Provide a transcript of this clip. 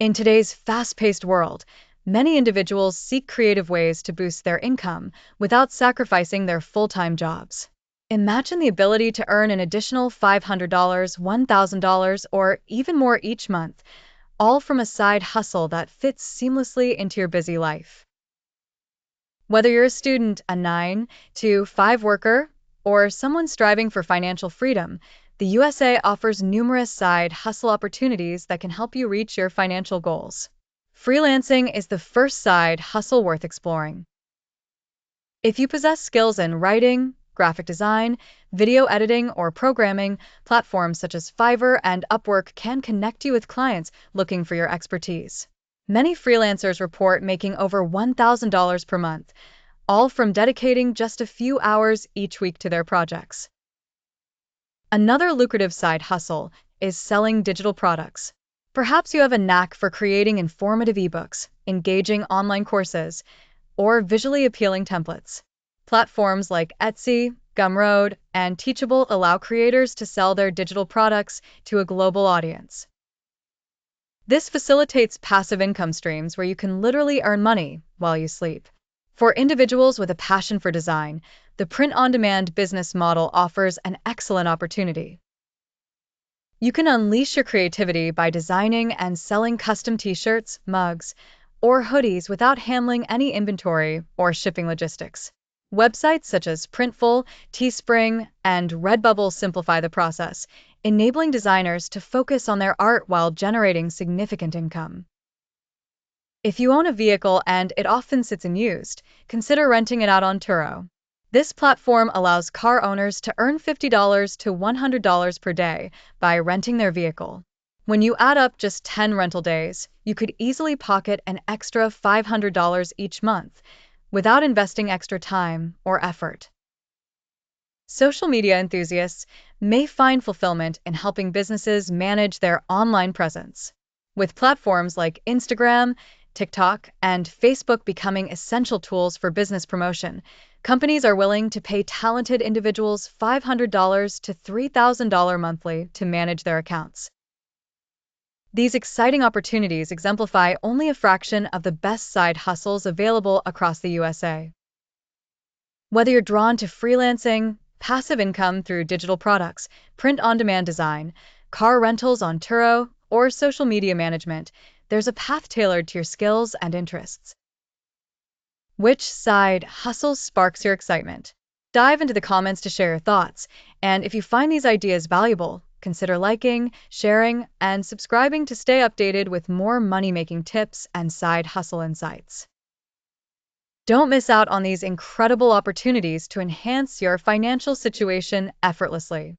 In today's fast-paced world, many individuals seek creative ways to boost their income without sacrificing their full-time jobs. Imagine the ability to earn an additional $500, $1,000, or even more each month, all from a side hustle that fits seamlessly into your busy life. Whether you're a student, a 9 to 5 worker, or someone striving for financial freedom, the USA offers numerous side hustle opportunities that can help you reach your financial goals. Freelancing is the first side hustle worth exploring. If you possess skills in writing, graphic design, video editing, or programming, platforms such as Fiverr and Upwork can connect you with clients looking for your expertise. Many freelancers report making over $1,000 per month, all from dedicating just a few hours each week to their projects. Another lucrative side hustle is selling digital products. Perhaps you have a knack for creating informative ebooks, engaging online courses, or visually appealing templates. Platforms like Etsy, Gumroad, and Teachable allow creators to sell their digital products to a global audience. This facilitates passive income streams where you can literally earn money while you sleep. For individuals with a passion for design, the print-on-demand business model offers an excellent opportunity. You can unleash your creativity by designing and selling custom t-shirts, mugs, or hoodies without handling any inventory or shipping logistics. Websites such as Printful, Teespring, and Redbubble simplify the process, enabling designers to focus on their art while generating significant income. If you own a vehicle and it often sits unused, consider renting it out on Turo. This platform allows car owners to earn $50 to $100 per day by renting their vehicle. When you add up just 10 rental days, you could easily pocket an extra $500 each month without investing extra time or effort. Social media enthusiasts may find fulfillment in helping businesses manage their online presence. With platforms like Instagram, TikTok, and Facebook becoming essential tools for business promotion, companies are willing to pay talented individuals $500 to $3,000 monthly to manage their accounts. These exciting opportunities exemplify only a fraction of the best side hustles available across the USA. Whether you're drawn to freelancing, passive income through digital products, print-on-demand design, car rentals on Turo, or social media management, there's a path tailored to your skills and interests. Which side hustle sparks your excitement? Dive into the comments to share your thoughts, and if you find these ideas valuable, consider liking, sharing, and subscribing to stay updated with more money-making tips and side hustle insights. Don't miss out on these incredible opportunities to enhance your financial situation effortlessly.